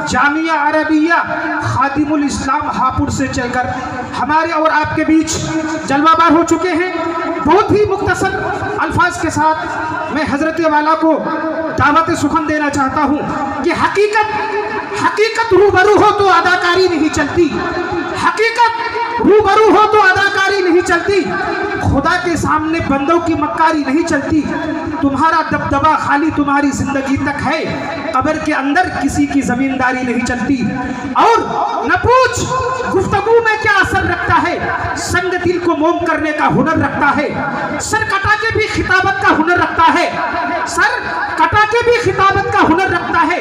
Jamia Arabia Khadimul इस्लाम हापुड़ से चलकर हमारे और आपके बीच जलवाबार हो चुके हैं। बहुत ही मुख्तसर अल्फाज के साथ मैं हजरत वाला को दावत सुखन देना चाहता हूँ कि हकीकत रूबरू हो तो अदाकारी नहीं चलती, हकीकत रूबरू हो तो अदाकारी नहीं चलती, खुदा के सामने बंदों की मक्कारी नहीं चलती। तुम्हारा दबदबा खाली तुम्हारी जिंदगी तक है, कब्र के अंदर किसी की जमींदारी नहीं चलती। और न पूछ गुफ्तगू में क्या असर रखता है, संग दिल को मोम करने का हुनर रखता है, सर कटा के भी खिताबत का हुनर रखता है, सर कटा के भी खिताबत का हुनर रखता है,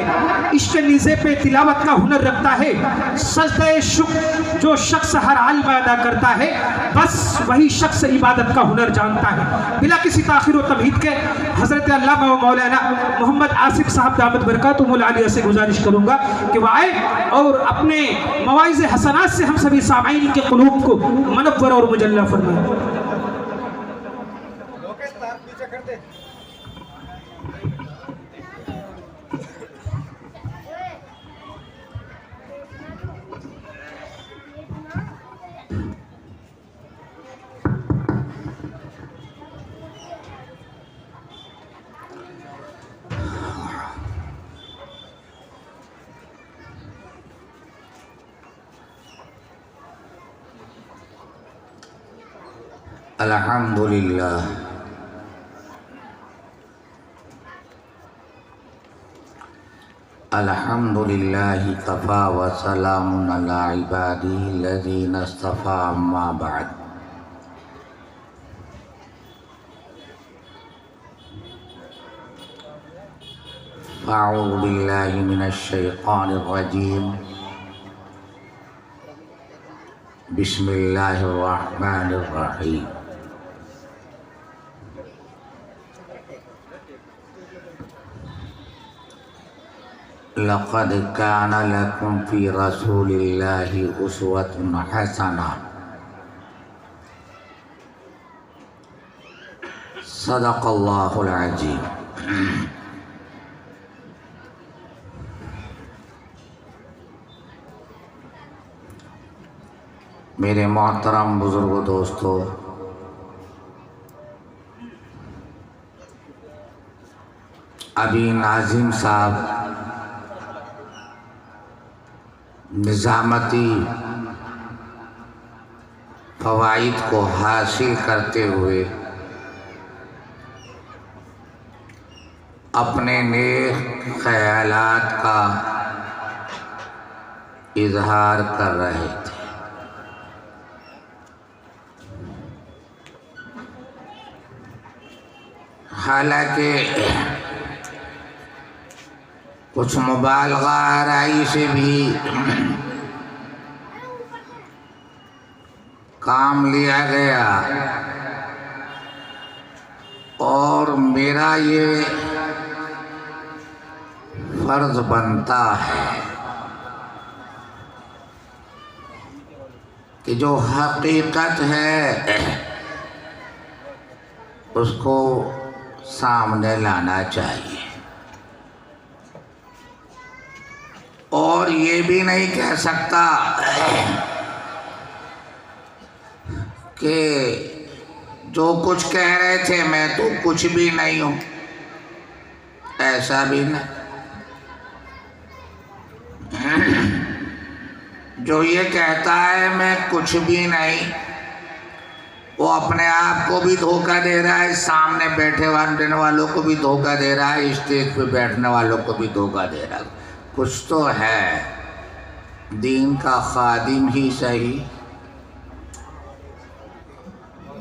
इश्क नीज़े पे तिलावत का हुनर रखता है। सजदे शुक्र जो शख्स हर हाल में अदा करता है, बस वही शख्स इबादत का हुनर जानता है। बिला किसी ताखिर व तमहीद के हज़रत अल्लामा व मौलाना मोहम्मद आसिफ साहब दामत बरकातुहुल आलिया से गुजारिश करूँगा कि वह आए और अपने मवाइज़ हसनात से हम सभी सामाईन के क़ुलूब को मनव्वर और मुजल्ला फरमाएं। अल्हम्दुलिल्लाह अल्हम्दुलिल्लाहि कफ़ा व सलामुन अला इबादिही लज़ीना इस्तफ़ा अम्मा बाद। अऊज़ु बिल्लाहि मिनश शैतानिर रजीम। बिस्मिल्लाहिर रहमानिर रहीम। लक़द कान लकुम फ़ी रसूलिल्लाहि उस्वतुन हसना। सदक़ल्लाहुल अज़ीम। मेरे मोहतरम बुजुर्गों, दोस्तों, अभी नाज़िम साहब निज़ामती फ़वाइद को हासिल करते हुए अपने नेक ख़यालात का इजहार कर रहे थे। हालांकि कुछ मुबालगा आराई से भी काम लिया गया और मेरा ये फर्ज बनता है कि जो हकीकत है उसको सामने लाना चाहिए और ये भी नहीं कह सकता कि जो कुछ कह रहे थे मैं तो कुछ भी नहीं हूँ, ऐसा भी नहीं। जो ये कहता है मैं कुछ भी नहीं, वो अपने आप को भी धोखा दे रहा है, सामने बैठे वालों को भी धोखा दे रहा है, स्टेज पे बैठने वालों को भी धोखा दे रहा है। कुछ तो है, दीन का खादिम ही सही,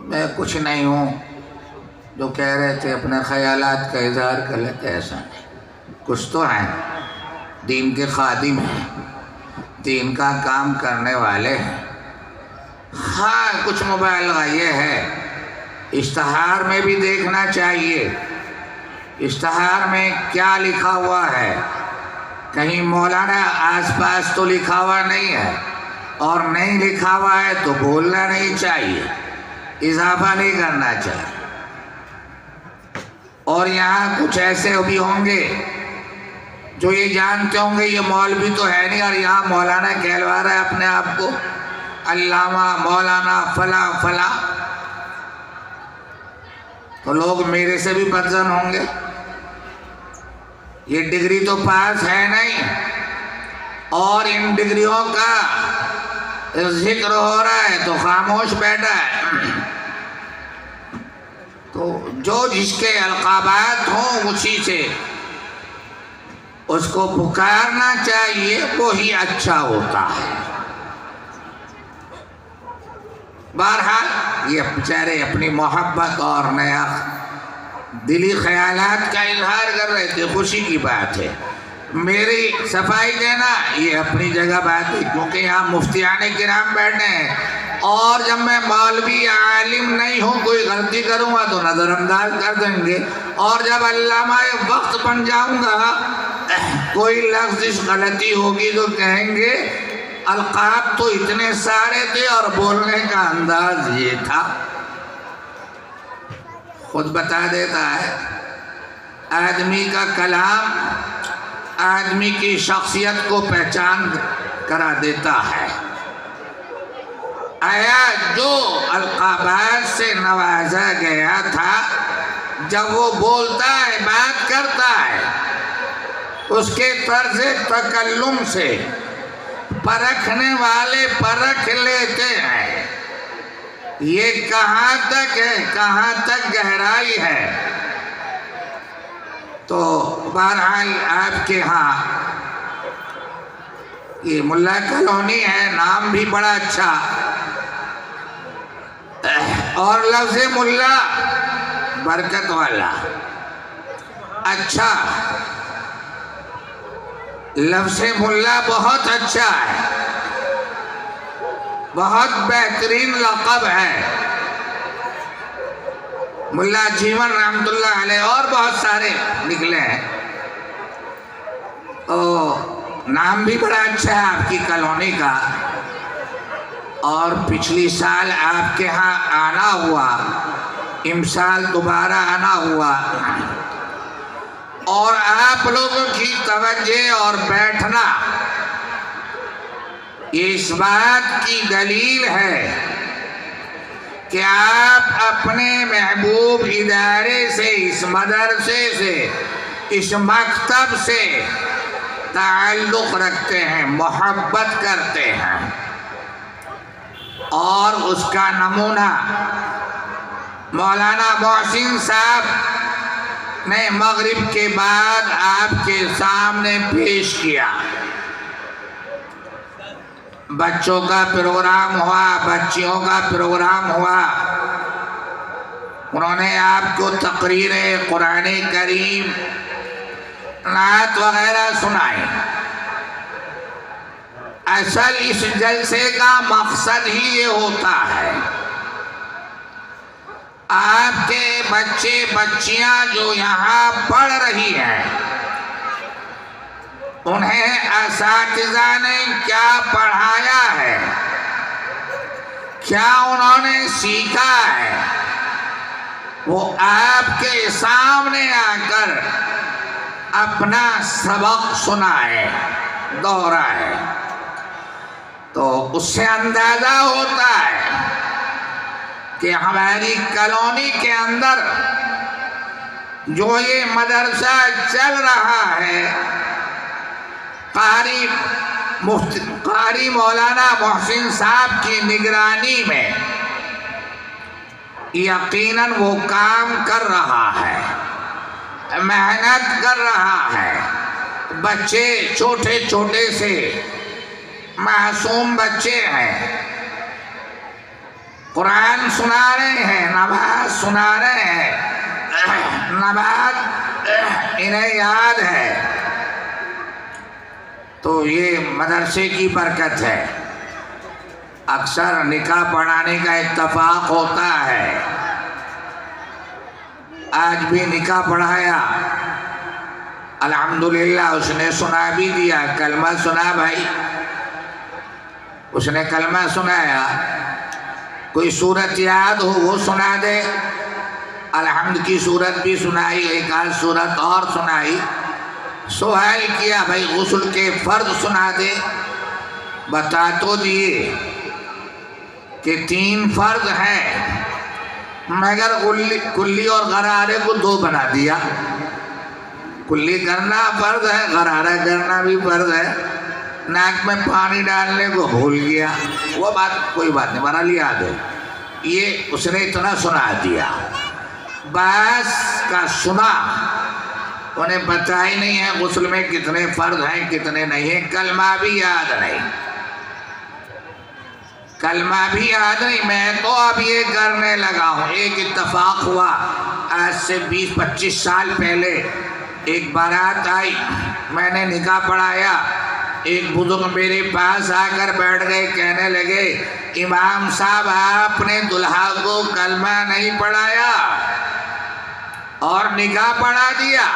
मैं कुछ नहीं हूँ। जो कह रहे थे अपने ख्यालात का इजहार कर लेते, ऐसा नहीं। कुछ तो है, दीन के खादिम हैं, दीन का काम करने वाले हैं। हाँ, कुछ मुबालगा ये है, इश्तहार में भी देखना चाहिए इश्तहार में क्या लिखा हुआ है। कहीं मौलाना आसपास तो लिखा हुआ नहीं है, और नहीं लिखा हुआ है तो बोलना नहीं चाहिए, इजाफा नहीं करना चाहिए। और यहाँ कुछ ऐसे भी होंगे जो ये जानते होंगे ये मौलवी तो है नहीं, और यहाँ मौलाना कहलवा रहा है अपने आप को, अल्लामा मौलाना फला फला, तो लोग मेरे से भी बदजन होंगे। ये डिग्री तो पास है नहीं, और इन डिग्रियों का जिक्र हो रहा है तो खामोश बैठा है। तो जो जिसके अलकाबात हों उसी से उसको पुकारना चाहिए, वो ही अच्छा होता है। बहरहाल ये बेचारे अपनी मोहब्बत और नया दिली ख्यालात का इजहार कर रहे थे, खुशी की बात है। मेरी सफाई देना ये अपनी जगह बात है, क्योंकि यहाँ मुफ्तियाने किराम बैठे हैं, और जब मैं मौलवी आलिम नहीं हूँ, कोई गलती करूँगा तो नज़रअंदाज कर देंगे, और जब अल्लामा वक्त बन जाऊँगा, कोई लफ्ज़ गलती होगी तो कहेंगे अलकाब तो इतने सारे थे और बोलने का अंदाज ये था। खुद बता देता है, आदमी का कलाम आदमी की शख्सियत को पहचान करा देता है। आया जो अलकाबात से नवाजा गया था, जब वो बोलता है, बात करता है, उसके तर्ज तकल्लुम से परखने वाले परख लेते हैं ये कहाँ तक है, कहाँ तक गहराई है। तो बहरहाल आपके यहाँ ये मुल्ला कॉलोनी है, नाम भी बड़ा अच्छा, और लफ्ज़ मुल्ला बरकत वाला, अच्छा लफ्ज़ मुल्ला बहुत अच्छा है, बहुत बेहतरीन लक़ब है। मुल्ला जीवन रहमतुल्लाह अलैह और बहुत सारे निकले हैं, तो नाम भी बड़ा अच्छा है आपकी कॉलोनी का। और पिछली साल आपके यहाँ आना हुआ, इमसाल दोबारा आना हुआ, और आप लोगों की तवज्जो और बैठना ये इस बात की दलील है कि आप अपने महबूब इदारे से, इस मदरसे से, इस मकतब से ताल्लुक़ रखते हैं, मोहब्बत करते हैं, और उसका नमूना मौलाना मोहसिन साहब ने मगरिब के बाद आपके सामने पेश किया। बच्चों का प्रोग्राम हुआ, बच्चियों का प्रोग्राम हुआ, उन्होंने आपको तकरीर कुरान करीम, नात वगैरह सुनाए। असल इस जलसे का मकसद ही ये होता है, आपके बच्चे बच्चियां जो यहाँ पढ़ रही हैं, उन्हें असातिज़ा ने क्या पढ़ाया है, क्या उन्होंने सीखा है, वो आपके सामने आकर अपना सबक सुनाए, दोहराए, तो उससे अंदाजा होता है कि हमारी कॉलोनी के अंदर जो ये मदरसा चल रहा है, कारी मौलाना मोहसिन साहब की निगरानी में यकीनन वो काम कर रहा है, मेहनत कर रहा है। बच्चे छोटे छोटे से मासूम बच्चे हैं, कुरान सुना रहे हैं, नमाज सुना रहे हैं, नमाज इन्हें याद है। तो ये मदरसे की बरकत है। अक्सर निकाह पढ़ाने का इत्तफाक होता है, आज भी निकाह पढ़ाया, अल्हम्दुलिल्लाह। उसने सुना भी दिया, कलमा सुना भाई, उसने कलमा सुनाया। कोई सूरत याद हो वो सुना दे, अल्हम्द की सूरत भी सुनाई, एक आध सूरत और सुनाई, सवाल किया भाई गुस्ल के फर्ज सुना दे। बता तो दिए कि 3 फर्ज हैं, मगर कुल्ली और गरारे को 2 बना दिया। कुल्ली करना फर्ज है, गरारा करना भी फर्ज है। नाक में पानी डालने को भूल गया, वो बात कोई बात नहीं, बना लिया याद है। ये उसने इतना सुना दिया, बस का सुना, उन्हें पता ही नहीं है गुस्ल में कितने फर्ज हैं कितने नहीं है। कलमा भी याद नहीं, कलमा भी याद नहीं। मैं तो अब ये करने लगा हूँ। एक इत्तेफाक हुआ, आज से 20-25 साल पहले एक बारात आई, मैंने निकाह पढ़ाया। एक बुजुर्ग मेरे पास आकर बैठ गए, कहने लगे इमाम साहब आपने दुल्हा को कलमा नहीं पढ़ाया और निकाह पढ़ा दिया।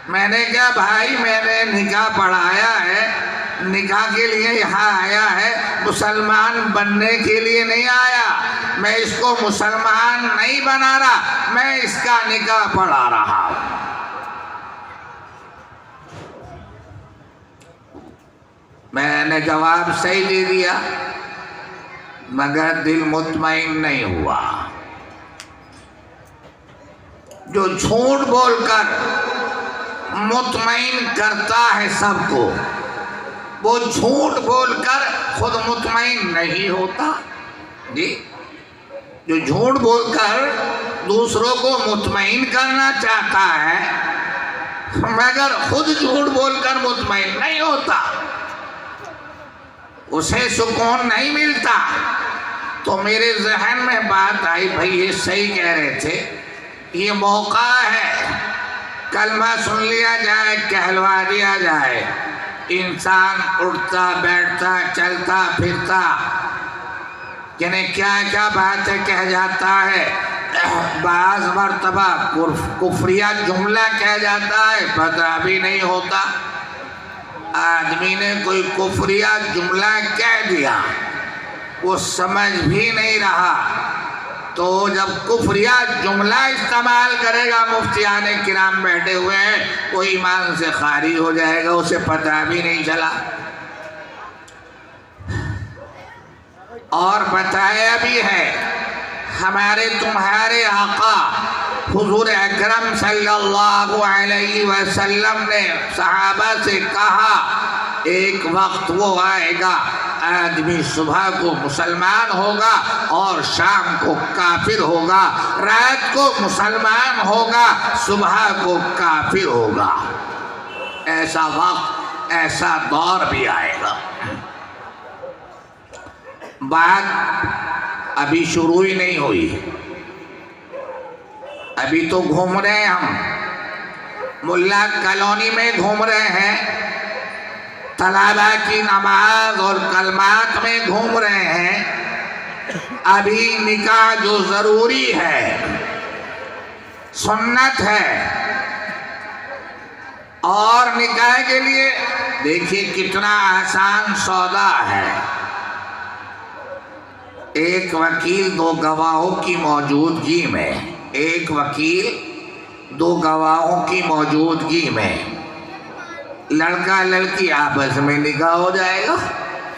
मैंने कहा भाई मैंने निकाह पढ़ाया है, निकाह के लिए यहाँ आया है, मुसलमान बनने के लिए नहीं आया। मैं इसको मुसलमान नहीं बना रहा, मैं इसका निकाह पढ़ा रहा हूँ। मैंने जवाब सही दे दिया, मगर दिल मुतमईन नहीं हुआ। जो झूठ बोलकर मुतमईन करता है सबको, वो झूठ बोलकर खुद मुतमईन नहीं होता जी। जो झूठ बोलकर दूसरों को मुतमईन करना चाहता है, मगर खुद झूठ बोलकर मुतमईन नहीं होता, उसे सुकून नहीं मिलता। तो मेरे जहन में बात आई, भाई ये सही कह रहे थे, ये मौका है, कलमा सुन लिया जाए, कहलवा दिया जाए। इंसान उठता बैठता चलता फिरता यानी क्या क्या बातें कह जाता है, बाज़ मरतबा कुफरिया जुमला कह जाता है, पता भी नहीं होता। आदमी ने कोई कुफरिया जुमला कह दिया, वो समझ भी नहीं रहा, तो जब कुफरिया जुमला इस्तेमाल करेगा, मुफ्तियाने किराम बैठे हुए हैं, वो ईमान से खारिज हो जाएगा, उसे पता भी नहीं चला। और बताया भी है, हमारे तुम्हारे आका हुजूर अकरम सल्लल्लाहु अलैहि वसल्लम ने सहाबा से कहा, एक वक्त वो आएगा आदमी सुबह को मुसलमान होगा और शाम को काफिर होगा, रात को मुसलमान होगा सुबह को काफिर होगा। ऐसा वक्त ऐसा दौर भी आएगा। बात अभी शुरू ही नहीं हुई, अभी तो घूम रहे हैं हम, मुल्ला कॉलोनी में घूम रहे हैं, तलाबा की नमाज और कलमात में घूम रहे हैं। अभी निकाह जो जरूरी है, सुन्नत है, और निकाह के लिए देखिए कितना आसान सौदा है। एक वकील 2 गवाहों की मौजूदगी में, एक वकील 2 गवाहों की मौजूदगी में लड़का लड़की आपस में निकाह हो जाएगा।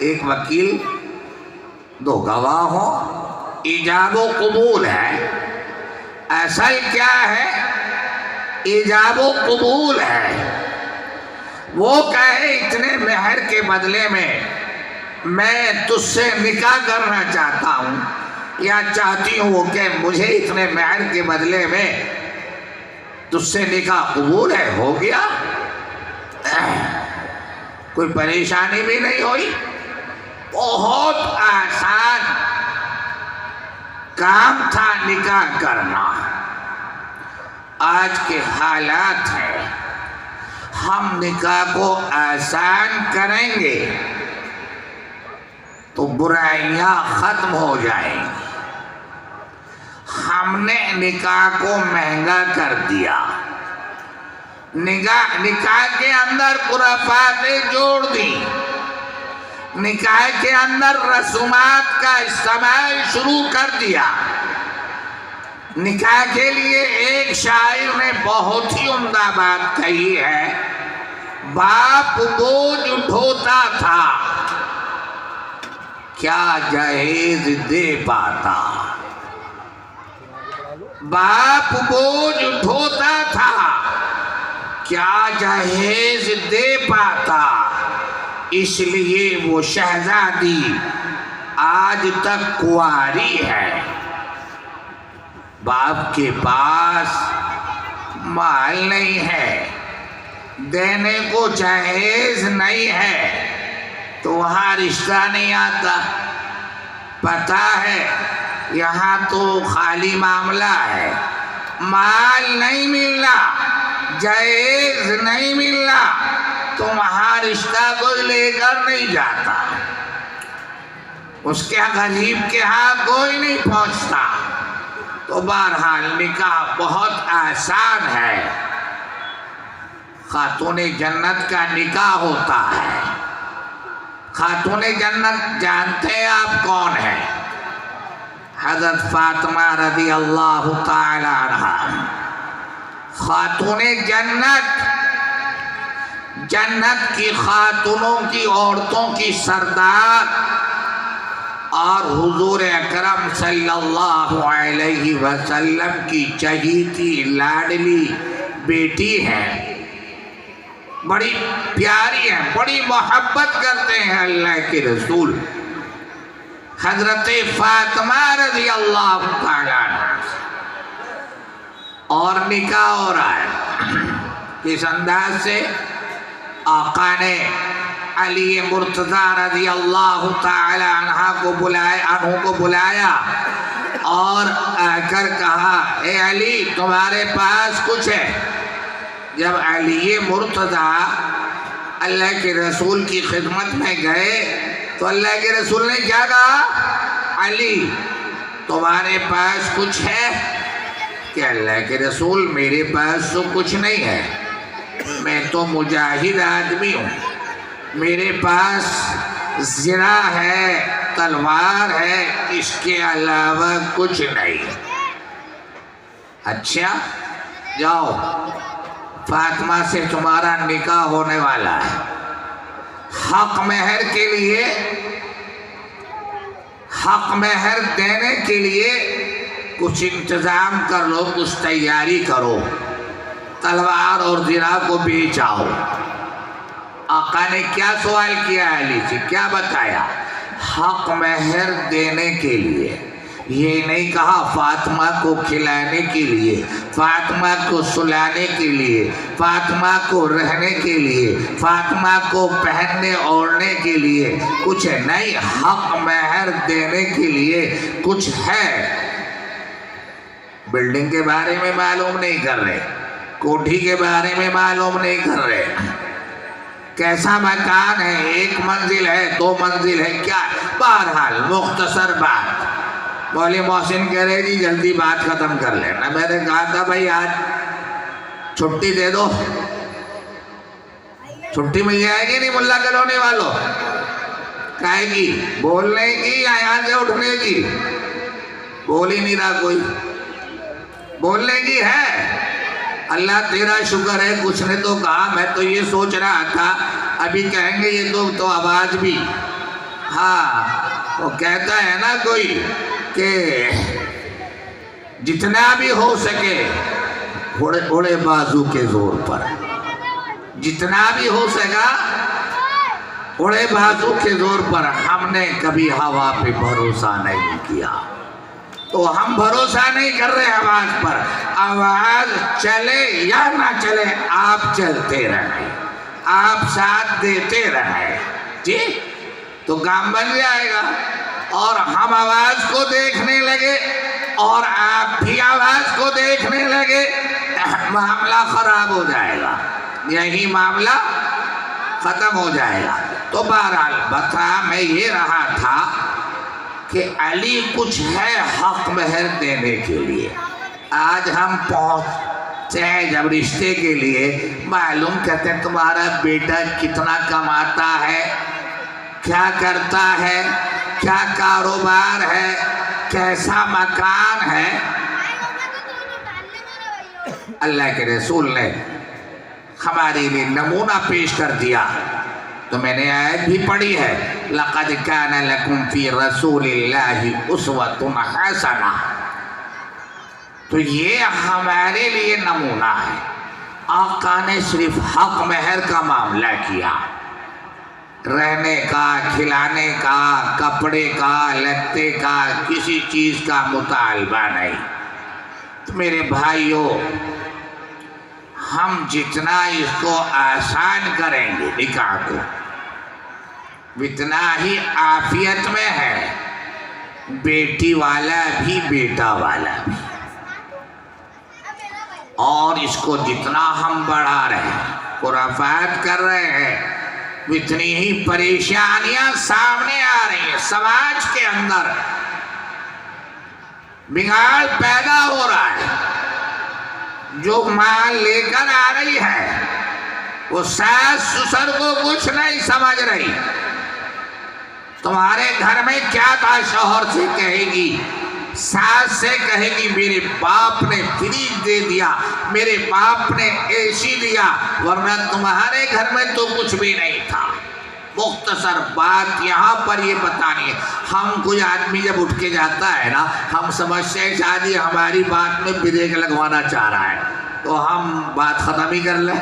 एक वकील 2 गवाह हो, इजाबो कबूल है। असल क्या है, इजाबो कबूल है। वो कहे इतने मेहर के बदले में मैं तुझसे निकाह करना चाहता हूँ या चाहती हूँ कि मुझे इतने मेहर के बदले में तुझसे निकाह कबूल है, हो गया, कोई परेशानी भी नहीं हुई। बहुत आसान काम था निकाह करना। आज के हालात हैं, हम निकाह को आसान करेंगे तो बुराइयां खत्म हो जाएंगी। हमने निकाह को महंगा कर दिया, निकाह के अंदर खुराफातें जोड़ दी, निकाह के अंदर रसूमात का इस्तेमाल शुरू कर दिया। निकाह के लिए एक शायर ने बहुत ही उम्दा बात कही है, बाप बोझ उठोता था क्या जहेज दे पाता। बाप बोझ उठोता था क्या जहेज दे पाता, इसलिए वो शहजादी आज तक कुंवारी है। बाप के पास माल नहीं है, देने को जहेज नहीं है, तो वहाँ रिश्ता नहीं आता। पता है यहाँ तो खाली मामला है, माल नहीं मिलना, जहेज नहीं मिलना, तो वहाँ रिश्ता कोई लेकर नहीं जाता, उसके गरीब के यहाँ कोई नहीं पहुँचता। तो बहरहाल निकाह बहुत आसान है, खातूने जन्नत का निकाह होता है। खातूने जन्नत जानते हैं आप कौन है? हज़रत फातिमा रज़ी अल्लाह ताला अन्हा। खातूने जन्नत, जन्नत की खातूनों की, औरतों की सरदार और हुजूर अकरम सल्लल्लाहु अलैहि वसल्लम की चहीती लाडली बेटी है, बड़ी प्यारी है, बड़ी मोहब्बत करते हैं अल्लाह के रसूल। हजरत फातिमा रज़ी अल्लाह ताला और निकाह हो रहा है। इस अंदाज से आका ने अली मुर्तज़ा रज़ी अल्लाह ताला अन्हा को बुलाया और आकर कहा, ए अली तुम्हारे पास कुछ है। जब अली मुर्तज़ा अल्लाह के रसूल की खिदमत में गए तो अल्लाह के रसूल ने क्या कहा, अली तुम्हारे पास कुछ है? कि अल्लाह के रसूल मेरे पास तो कुछ नहीं है, मैं तो मुजाहिद आदमी हूँ, मेरे पास ज़रा है, तलवार है, इसके अलावा कुछ नहीं। अच्छा जाओ, फातिमा से तुम्हारा निकाह होने वाला है, हक महर के लिए, हक महर देने के लिए कुछ इंतज़ाम कर लो, कुछ तैयारी करो, तलवार और ज़रा को बेच आओ। आका ने क्या सवाल किया अली से, क्या बताया? हक महर देने के लिए, ये नहीं कहा फातिमा को खिलाने के लिए, फातिमा को सुलाने के लिए, फातिमा को रहने के लिए, फातिमा को पहनने ओढ़ने के लिए कुछ है नहीं, हक महर देने के लिए कुछ है। बिल्डिंग के बारे में मालूम नहीं कर रहे, कोठी के बारे में मालूम नहीं कर रहे, कैसा मकान है, एक मंजिल है, दो मंजिल है, क्या? बहरहाल मुख्तसर बात। मौलवी मोहसिन कह रहे जी जल्दी बात खत्म कर लेना। मैंने कहा था भाई आज छुट्टी दे दो, छुट्टी मिल जाएगी नहीं मुल्ला कॉलोनी वालों? कहेगी बोलने की या यहाँ से उठने की? बोल ही नहीं रहा कोई, बोलने की है। अल्लाह तेरा शुक्र है कुछ ने तो कहा, मैं तो ये सोच रहा था अभी कहेंगे ये तो आवाज़ भी, हाँ वो कहता है ना कोई कि जितना भी हो सके थोड़े बाजू के जोर पर, जितना भी हो सका थोड़े बाजू के जोर पर। हमने कभी हवा पे भरोसा नहीं किया, तो हम भरोसा नहीं कर रहे आवाज पर। आवाज चले या ना चले, आप चलते रहे, आप साथ देते रहे जी, तो काम बन जाएगा। और हम आवाज को देखने लगे और आप भी आवाज को देखने लगे, मामला खराब हो जाएगा, यही मामला खत्म हो जाएगा। तो बहरहाल बता मैं ये रहा था कि अली कुछ है हक महर देने के लिए। आज हम पहुँचे हैं जब रिश्ते के लिए, मालूम करते हैं तुम्हारा बेटा कितना कमाता है, क्या करता है, क्या कारोबार है, कैसा मकान है। अल्लाह के रसूल ने हमारे लिए नमूना पेश कर दिया। तो मैंने आयत भी पढ़ी है, लक़द काना लकुम फ़ी रसूलिल्लाहि उस्वतुन हसना। तो ये हमारे लिए नमूना है। आका ने सिर्फ हक महर का मामला किया, रहने का, खिलाने का, कपड़े का, लत्ते का, किसी चीज़ का मुतालबा नहीं। तो मेरे भाइयों, हम जितना इसको आसान करेंगे निकाह को, उतना ही आफियत में है बेटी वाला भी बेटा वाला भी। और इसको जितना हम बढ़ा रहे हैं, खुराफात कर रहे हैं, उतनी ही परेशानियां सामने आ रही हैं। समाज के अंदर बिगाड़ पैदा हो रहा है। जो माल लेकर आ रही है वो सास ससुर को कुछ नहीं समझ रही। तुम्हारे घर में क्या था, शौहर से कहेगी, सास से कहेगी मेरे बाप ने फ्रिज दे दिया, मेरे बाप ने एसी दिया, वरना तुम्हारे घर में तो कुछ भी नहीं था। मुख्तसर बात यहाँ पर ये बतानी है। हम कोई आदमी जब उठ के जाता है ना, हम समझते हैं शादी हमारी बात में ब्रेक लगवाना चाह रहा है, तो हम बात ख़त्म ही कर लें।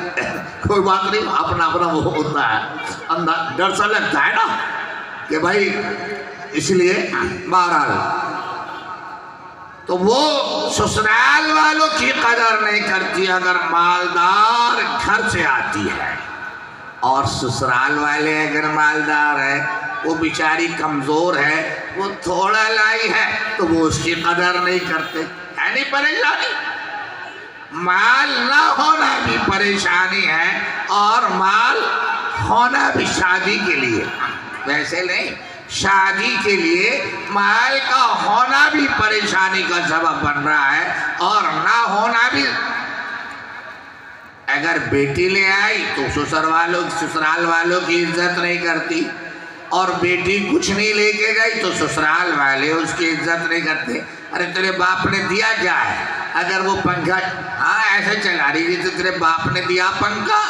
कोई बात नहीं, अपना अपना वो होता है, अंदर डर सा लगता है ना कि भाई, इसलिए बहरहाल तो वो ससुराल वालों की कदर नहीं करती अगर मालदार घर से आती है, और ससुराल वाले अगर मालदार है, वो बेचारी कमज़ोर है, वो थोड़ा लाई है, तो वो उसकी कदर नहीं करते। है नहीं परेशानी? माल ना होना भी परेशानी है, और माल होना भी शादी के लिए, वैसे नहीं, शादी के लिए माल का होना भी परेशानी का सबब बन रहा है, और ना होना भी। अगर बेटी ले आई तो ससुराल वालों की इज्जत नहीं करती, और बेटी कुछ नहीं लेके गई तो ससुराल वाले उसकी इज्जत नहीं करते। अरे तेरे बाप ने दिया क्या है? अगर वो पंखा, हाँ ऐसे चला रही जैसे तेरे बाप ने दिया पंखा,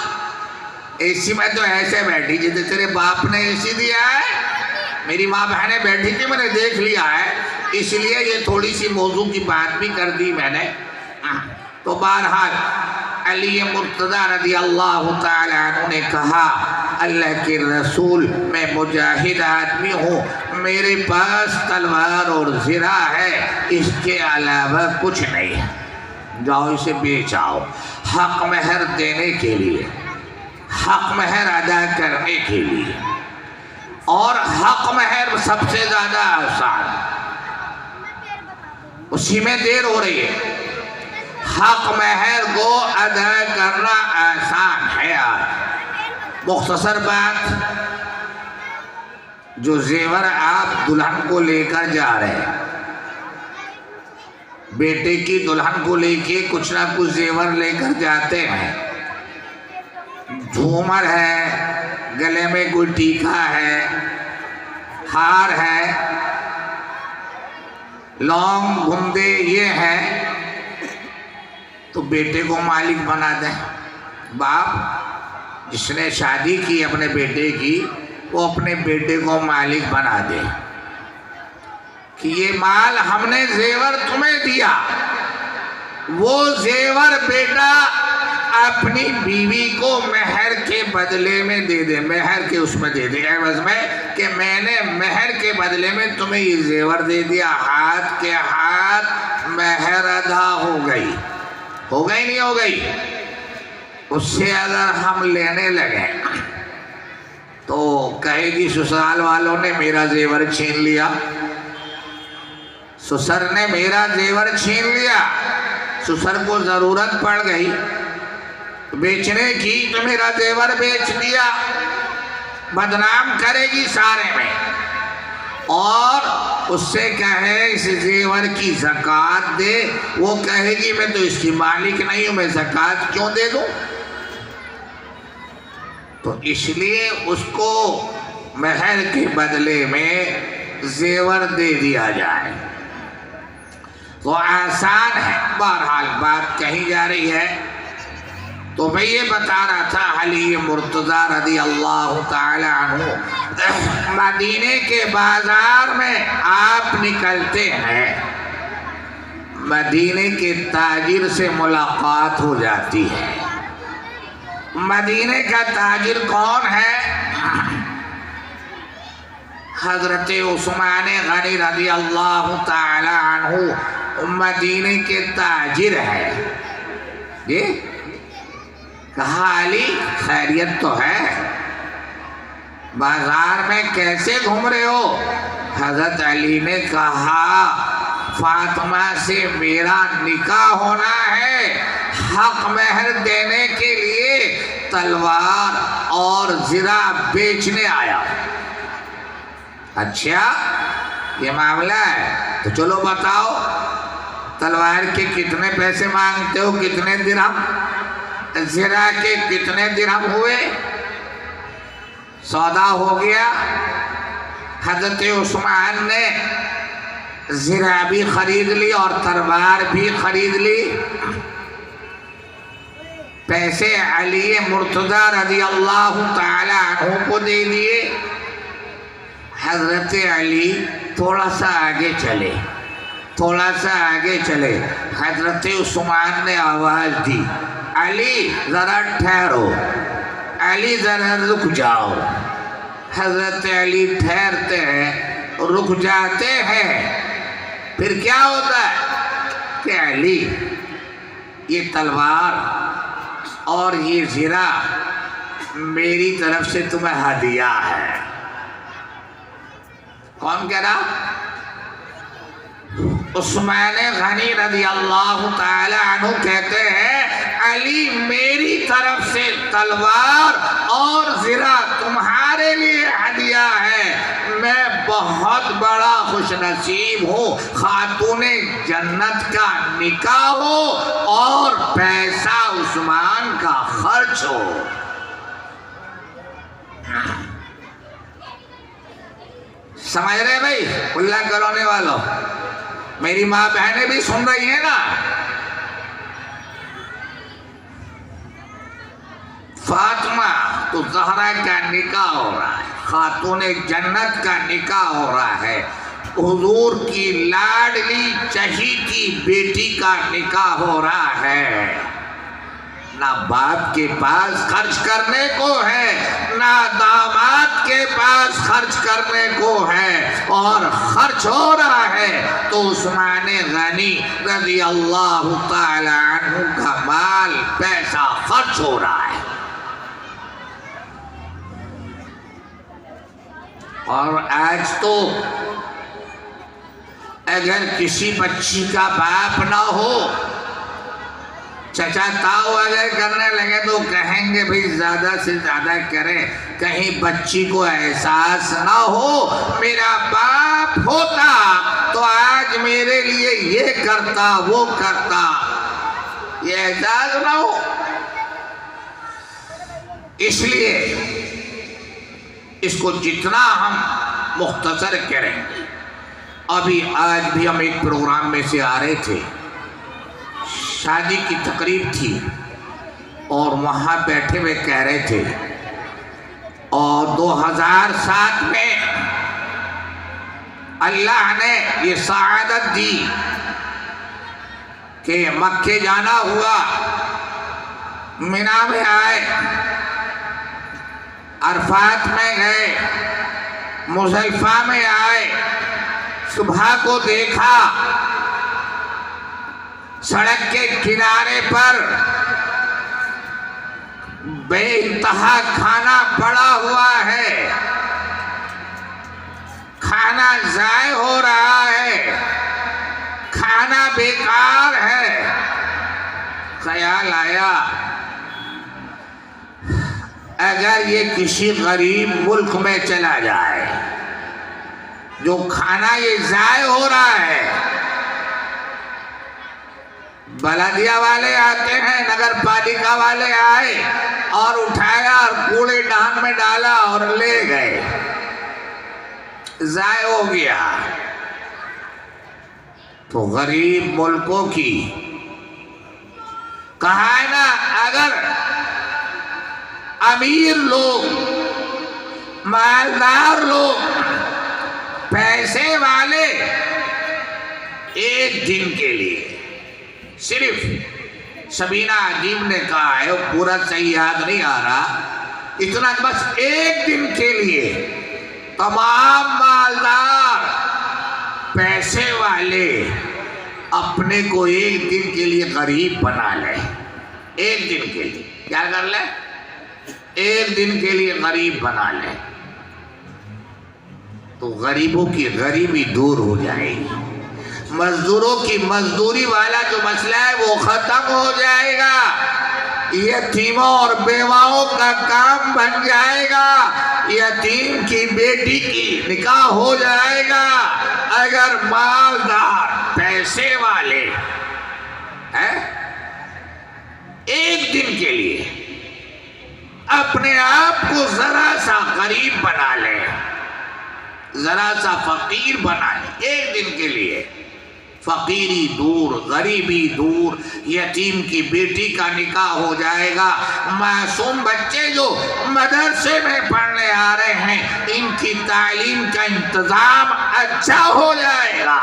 एसी में तो ऐसे बैठी जैसे तेरे बाप ने एसी दिया है। मेरी माँ बहनें बैठी थी, मैंने देख लिया है, इसलिए ये थोड़ी सी मौजू की बात भी कर दी मैंने। तो बहरहाल अली मुर्तज़ा रज़ी अल्लाह तआला अन्हु ने कहा, अल्लाह के रसूल, मैं मुजाहिद आदमी हूँ, मेरे पास तलवार और ज़िरा है, इसके अलावा कुछ नहीं है, जाओ इसे बेच आओ। हक महर देने के लिए, हक महर अदा करने के लिए, और हक महर सबसे ज़्यादा आसान, उसी में देर हो रही है। हक महर को अदा करना आसान है। आज मुख्तसर बात, जो जेवर आप दुल्हन को लेकर जा रहे हैं, बेटे की दुल्हन को लेके कुछ ना कुछ जेवर लेकर जाते हैं, झूमर है, गले में कोई टीका है, हार है, लौंग गुंदे ये हैं, तो बेटे को मालिक बना दें। बाप जिसने शादी की अपने बेटे की, वो अपने बेटे को मालिक बना दे कि ये माल हमने जेवर तुम्हें दिया, वो जेवर बेटा अपनी बीवी को मेहर के बदले में दे दे, मेहर के उसमें दे दे, एवज में कि मैंने मेहर के बदले में तुम्हें ये जेवर दे दिया। हाथ के हाथ मेहर अदा हो गई, हो गई नहीं हो गई? उससे अगर हम लेने लगे तो कहेगी ससुराल वालों ने मेरा जेवर छीन लिया, ससुर ने मेरा जेवर छीन लिया, ससुर को ज़रूरत पड़ गई बेचने की तो मेरा जेवर बेच दिया, बदनाम करेगी सारे में। और उससे कहे इस जेवर की ज़कात दे, वो कहेगी मैं तो इसकी मालिक नहीं हूँ, मैं ज़कात क्यों दे दूँ? तो इसलिए उसको महर के बदले में जेवर दे दिया जाए। तो आसान है। बहरहाल बात कही जा रही है, तो मैं ये बता रहा था अली मुर्तज़ा रज़ी अल्लाह ताला अन्हु मदीने के बाजार में आप निकलते हैं, मदीने के ताजिर से मुलाकात हो जाती है। मदीने का ताजिर कौन है? हजरत उस्मान गनी रज़ी अल्लाह ताला अन्हु मदीने के ताजिर है। ये कहा अली खैरियत तो है, बाजार में कैसे घूम रहे हो? हजरत अली ने कहा फातिमा से मेरा निकाह होना है, हक महर देने के लिए तलवार और ज़रा बेचने आया। अच्छा ये मामला है, तो चलो बताओ तलवार के कितने पैसे मांगते हो, कितने दिरहम, ज़रा के कितने दिरहम हुए? सौदा हो गया। हजरत उस्मान ने ज़रा भी खरीद ली और तलवार भी खरीद ली। पैसे अली मुर्तज़ा रज़ी अल्लाह ताला अन्हु को दे दिए। हजरत अली थोड़ा सा आगे चले, थोड़ा सा आगे चले। हजरत उस्मान ने आवाज़ दी, अली ज़रा ठहरो, अली ज़रा रुक जाओ। हजरत अली ठहरते हैं, रुक जाते हैं। फिर क्या होता है कि अली ये तलवार और ये ज़रा मेरी तरफ से तुम्हें हदिया है। कौन कह रहा? उस्मान गनी रज़ी अल्लाह ताला अन्हु कहते हैं अली मेरी तरफ से तलवार और ज़रा तुम्हारे लिए हदिया है। मैं बहुत बड़ा खुशनसीब हूँ, खातूने जन्नत का निकाह हो और पैसा उस्मान का खर्च हो। समझ रहे भाई? उल्ला करोने वालों, मेरी माँ बहनें भी सुन रही है ना। फातिमा तो ज़हरा का निकाह हो रहा है, खातूने जन्नत का निकाह हो रहा है, हुजूर की लाडली चहीती बेटी का निकाह हो रहा है। ना बाप के पास खर्च करने को है, ना दामाद के पास खर्च करने को है, और खर्च हो रहा है तो उस्मान गनी रज़ी अल्लाह ताला अन्हु का माल पैसा खर्च हो रहा है। और आज तो अगर किसी बच्ची का बाप ना हो, चचा ताऊ अगर करने लगे तो कहेंगे भाई ज़्यादा से ज़्यादा करें, कहीं बच्ची को एहसास ना हो। मेरा बाप होता तो आज मेरे लिए ये करता वो करता, ये एहसास ना हो। इसलिए इसको जितना हम मुख्तसर करेंगे। अभी आज भी हम एक प्रोग्राम में से आ रहे थे, शादी की तकरीब थी और वहाँ बैठे हुए कह रहे थे, और 2007 में अल्लाह ने ये सआदत दी कि मक्के जाना हुआ, मिना में आए, अरफात में गए, मुज़दलिफ़ा में आए, सुबह को देखा सड़क के किनारे पर बेइंतहा खाना पड़ा हुआ है, खाना ज़ाय हो रहा है, खाना बेकार है। ख्याल आया अगर ये किसी गरीब मुल्क में चला जाए, जो खाना ये ज़ाय हो रहा है, बलदिया वाले आते हैं, नगर पालिका वाले आए और उठाया और कूड़ेदान में डाला और ले गए, ज़ाय हो गया। तो गरीब मुल्कों की कहा है ना, अगर अमीर लोग, मालदार लोग, पैसे वाले एक दिन के लिए, सिर्फ सबीना अजीम ने कहा है, पूरा सही याद नहीं आ रहा, इतना बस एक दिन के लिए तमाम मालदार पैसे वाले अपने को एक दिन के लिए गरीब बना ले। एक दिन के लिए क्या कर ले? एक दिन के लिए गरीब बना ले, तो गरीबों की गरीबी दूर हो जाएगी, मजदूरों की मजदूरी वाला जो मसला है वो खत्म हो जाएगा, यतीमों और बेवाओं का काम बन जाएगा, यतीम की बेटी की निकाह हो जाएगा। अगर मालदार पैसे वाले हैं एक दिन के लिए अपने आप को जरा सा गरीब बना ले, जरा सा फकीर बना ले, एक दिन के लिए फकीरी दूर, गरीबी दूर, यतीम की बेटी का निकाह हो जाएगा, मासूम बच्चे जो मदरसे में पढ़ने आ रहे हैं इनकी तालीम का इंतजाम अच्छा हो जाएगा।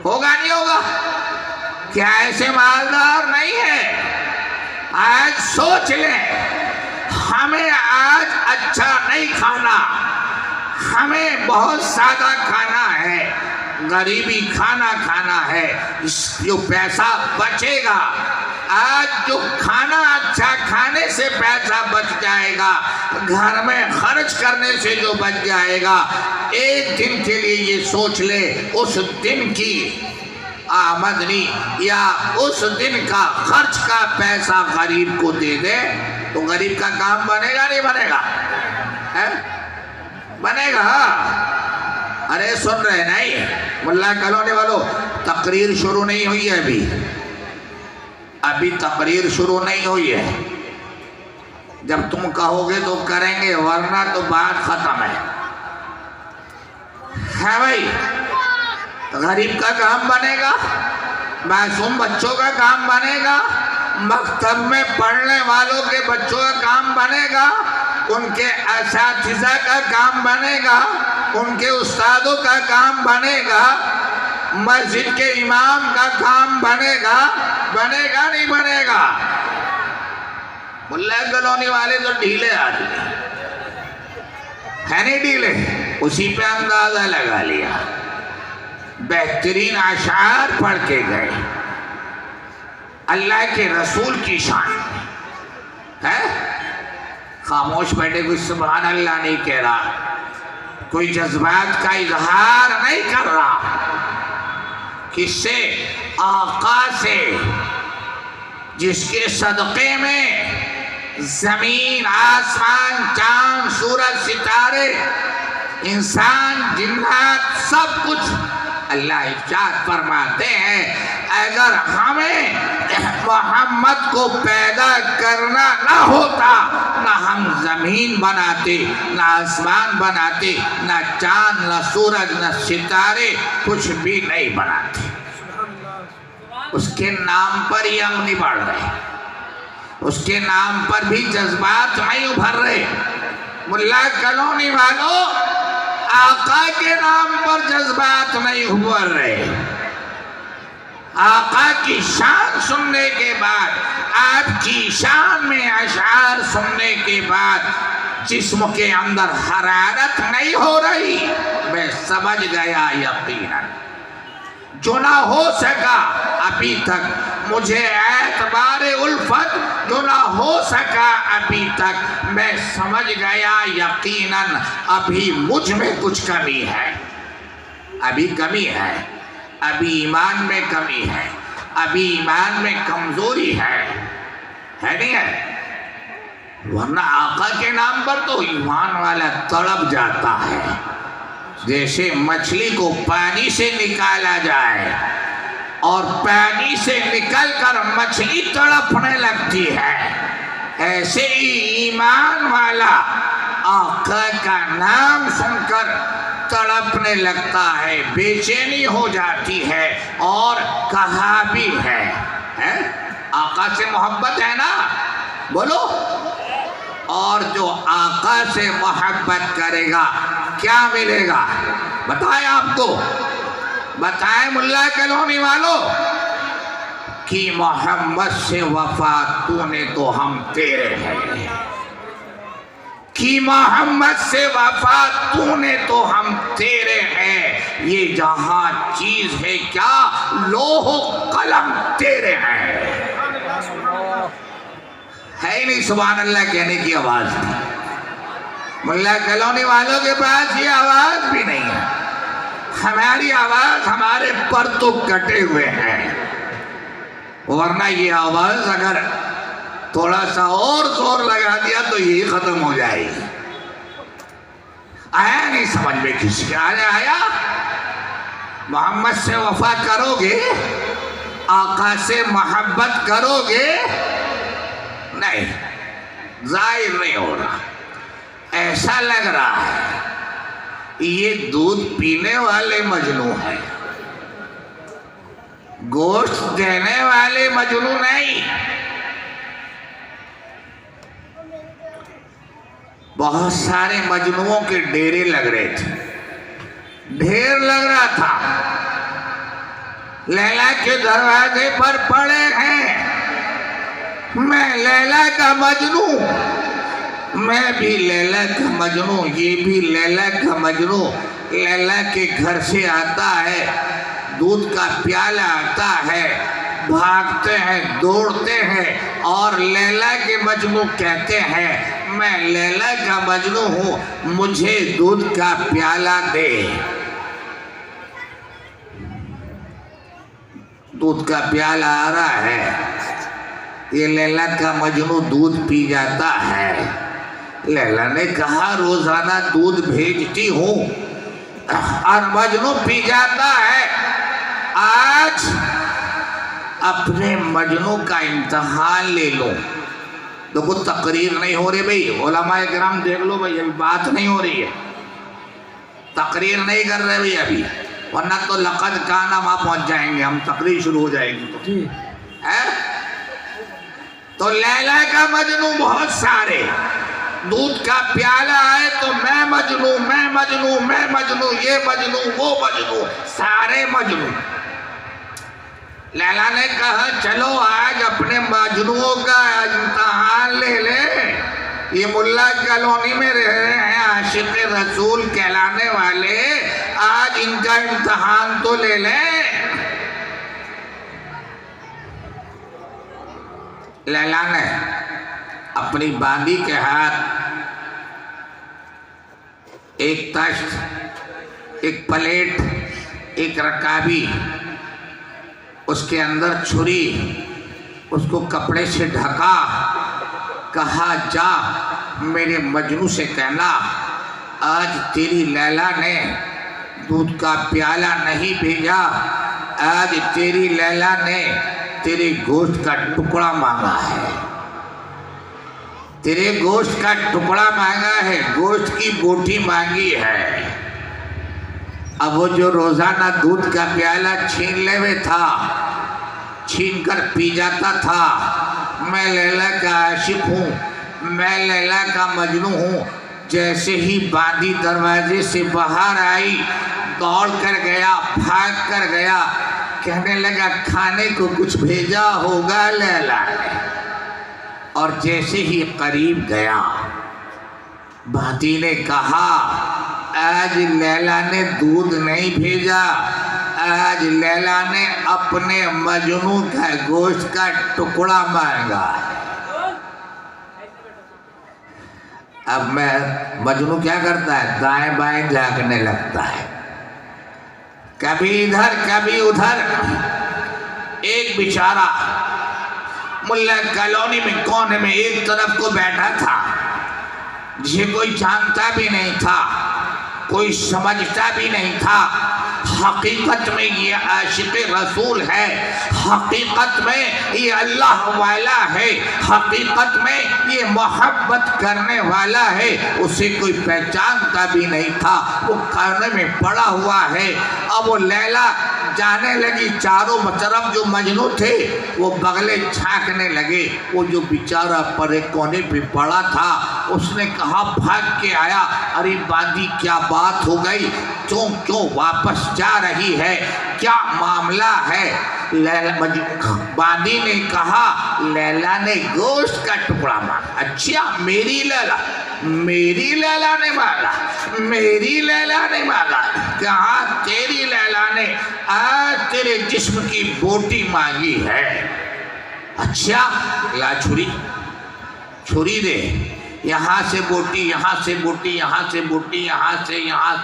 होगा नहीं होगा? क्या ऐसे मालदार नहीं है? आज सोच लें, हमें आज अच्छा नहीं खाना, हमें बहुत सादा खाना है, गरीबी खाना खाना है, जो पैसा बचेगा, आज जो खाना अच्छा खाने से पैसा बच जाएगा, घर में खर्च करने से जो बच जाएगा, एक दिन के लिए ये सोच ले, उस दिन की आमदनी या उस दिन का खर्च का पैसा गरीब को दे दे, तो गरीब का काम बनेगा नहीं बनेगा? है? बनेगा। अरे सुन रहे नहीं मुल्ला कॉलोनी वालों, तकरीर शुरू नहीं हुई है अभी तकरीर शुरू नहीं हुई है। जब तुम कहोगे तो करेंगे, वरना तो बात खत्म है भाई। गरीब का काम बनेगा, मासूम बच्चों का काम बनेगा, मकतब में पढ़ने वालों के बच्चों का काम बनेगा, उनके असातिज़ा का काम बनेगा, उनके उस्तादों का काम बनेगा, मस्जिद के इमाम का काम बनेगा। बनेगा नहीं बनेगा? मुल्ला कॉलोनी वाले तो ढीले आदमी है, नहीं ढीले, उसी पे अंदाजा लगा लिया, बेहतरीन अशार पढ़ के गए, अल्लाह के रसूल की शान है। खामोश बैठे, कोई सुभान अल्लाह नहीं कह रहा, कोई जज्बात का इजहार नहीं कर रहा, किससे? आका से, जिसके सदक़े में जमीन, आसमान, चांद, सूरज, सितारे, इंसान, जिन्नात, सब कुछ अल्लाह इरशाद फरमाते हैं, अगर हमें मोहम्मद को पैदा करना ना होता, ना हम जमीन बनाते, ना आसमान बनाते, ना चांद, ना सूरज, ना सितारे, कुछ भी नहीं बनाते। उसके नाम पर ही हम नहीं बढ़ रहे, उसके नाम पर भी जज्बात नहीं उभर रहे। मुल्ला कॉलोनी वालों, आका के नाम पर जज्बात नहीं उभर रहे। आका की शान सुनने के बाद, आपकी शान में अशार सुनने के बाद जिस्म के अंदर हरारत नहीं हो रही, मैं समझ गया यकीनन जो ना हो सका अभी तक, मुझे एतबारे उल्फत जो ना हो सका अभी तक, मैं समझ गया यकीनन अभी मुझ में कुछ कमी है, अभी कमी है, अभी ईमान में कमी है, अभी ईमान में कमजोरी है नहीं है? वरना आका के नाम पर तो ईमान वाला तड़प जाता है, जैसे मछली को पानी से निकाला जाए और पानी से निकलकर मछली तड़पने लगती है, ऐसे ही ईमान वाला आका का नाम सुनकर तड़पने लगता है, बेचैनी हो जाती है और कहा भी है आका से मोहब्बत है ना, बोलो। और जो आका से मोहब्बत करेगा क्या मिलेगा बताएं आपको, बताएं मुल्ला कलोनी वालों कि मोहम्मद से वफा तूने तो हम तेरे हैं, कि मोहम्मद से वफा तूने तो हम तेरे हैं। ये जहां चीज है क्या लोहो कलम तेरे हैं। है ही नहीं सुभान अल्लाह कहने की आवाज। मुल्ला कलोनी वालों के पास ये आवाज भी नहीं है। हमारी आवाज हमारे पर तो कटे हुए हैं, वरना ये आवाज अगर थोड़ा सा और जोर लगा दिया तो यही खत्म हो जाएगी। आया नहीं समझ में किसी के आया। मोहम्मद से वफा करोगे, आका से मोहब्बत करोगे, नहीं जाहिर नहीं हो रहा। ऐसा लग रहा है ये दूध पीने वाले मजनू है, गोश्त देने वाले मजनू नहीं। बहुत सारे मजनुओं के डेरे लग रहे थे, ढेर लग रहा था। लैला के दरवाजे पर पड़े हैं, मैं लैला का मजनू, मैं भी लैला का मजनू, ये भी लैला का मजनू। लैला के घर से आता है, दूध का प्याला आता है, भागते हैं, दौड़ते हैं और लैला के मजनू कहते हैं मैं लैला का मजनू हूं, मुझे दूध का प्याला दे। दूध का प्याला आ रहा है, ये लैला का मजनू दूध पी जाता है। लैला ने कहा रोजाना दूध भेजती हूं और मजनू पी जाता है, आज अपने मजनू का इम्तिहान ले लो। देखो तकरीर नहीं हो रही भाई, उलमाए किराम देख लो भाई, अभी बात नहीं हो रही है, तकरीर नहीं कर रहे भाई अभी, वरना तो लक़द काना वहां पहुंच जाएंगे हम, तकरीर शुरू हो जाएगी तो है। तो लैला का मजनू बहुत सारे, दूध का प्याला आए तो मैं मजनू, मैं मजनू, मैं मजनू, ये मजनू, वो मजनू, सारे मजनू। लैला ने कहा चलो आज अपने मजनुओं का इम्तिहान ले ले। ये मुल्ला कॉलोनी में रह रहे हैं आशिक रसूल कहलाने वाले, आज इनका इम्तिहान तो ले ले। लैला ने अपनी बांदी के हाथ एक तश्त, एक प्लेट, एक रकाबी, उसके अंदर छुरी, उसको कपड़े से ढका, कहा जा मेरे मजनू से कहना आज तेरी लैला ने दूध का प्याला नहीं भेजा, आज तेरी लैला ने तेरे गोश्त का टुकड़ा मांगा है, तेरे गोश्त का टुकड़ा मांगा है, गोश्त की बोटी मांगी है। अब वो जो रोजाना दूध का प्याला छीन लेवे था, छीन कर पी जाता था, मैं लैला का आशिक हूँ, मैं लैला का मजनू हूँ। जैसे ही बांदी दरवाजे से बाहर आई, दौड़ कर गया, भाग कर गया, कहने लगा खाने को कुछ भेजा होगा लैला ने। और जैसे ही करीब गया, बांदी ने कहा आज लैला ने दूध नहीं भेजा, आज लैला ने अपने मजनू का गोश्त का टुकड़ा मांगा। अब मैं मजनू क्या करता है, दाएं बाएं झांकने लगता है, कभी इधर कभी उधर। एक बेचारा मुल्ला कॉलोनी में कोने में एक तरफ को बैठा था, जिसे कोई जानता भी नहीं था, कोई समझता भी नहीं था, हकीकत में ये आशिक रसूल है, हकीकत में ये अल्लाह वाला है, हकीकत में ये मोहब्बत करने वाला है। उसे कोई पहचानता भी नहीं था, वो खाने में पड़ा हुआ है। अब वो लैला जाने लगी, चारों तरफ जो मजनू थे वो बगले झांकने लगे। वो जो बेचारा परे कोने पे पड़ा था उसने कहा, भाग के आया, अरे बांदी क्या बात हो गई, क्यों वापस जा रही है, क्या मामला है? बांदी ने कहा, लैला ने गोश्त का टुकड़ा मांगा। अच्छा, मेरी लैला ने मांगा, मेरी लैला ने मांगा? कहा, तेरी लैला ने आज तेरे जिस्म की बोटी मांगी है। अच्छा, ला छुरी दे, यहाँ से बोटी, यहाँ से बोटी, यहाँ से बोटी, यहाँ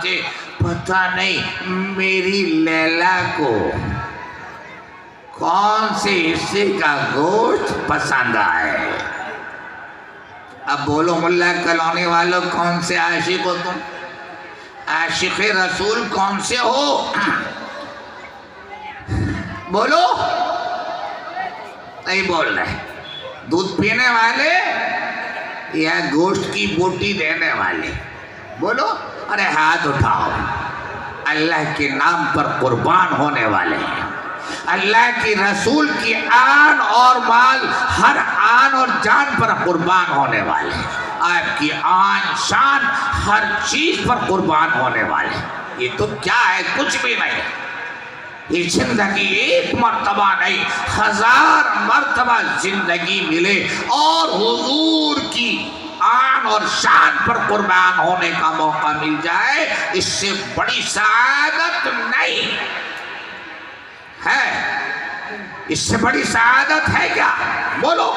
से पता नहीं मेरी लैला को कौन से हिस्से का गोश्त पसंद आए। अब बोलो मुल्ला कॉलोनी वालों, कौन से आशिक हो तुम? आशिक रसूल कौन से हो? बोलो, नहीं बोल रहे। दूध पीने वाले या गोश्त की बोटी देने वाले? बोलो, अरे हाथ उठाओ। अल्लाह के नाम पर कुर्बान होने वाले हैं, अल्लाह की रसूल की आन और माल, हर आन और जान पर कुर्बान होने वाले, आपकी आन शान हर चीज पर कुर्बान होने वाले। ये तो क्या है, कुछ भी नहीं। ये जिंदगी एक मर्तबा नहीं, 1000 मर्तबा जिंदगी मिले और हुजूर की आन और शान पर कुर्बान होने का मौका मिल जाए, इससे बड़ी सआदत नहीं है। इससे बड़ी सआदत है क्या? बोलो।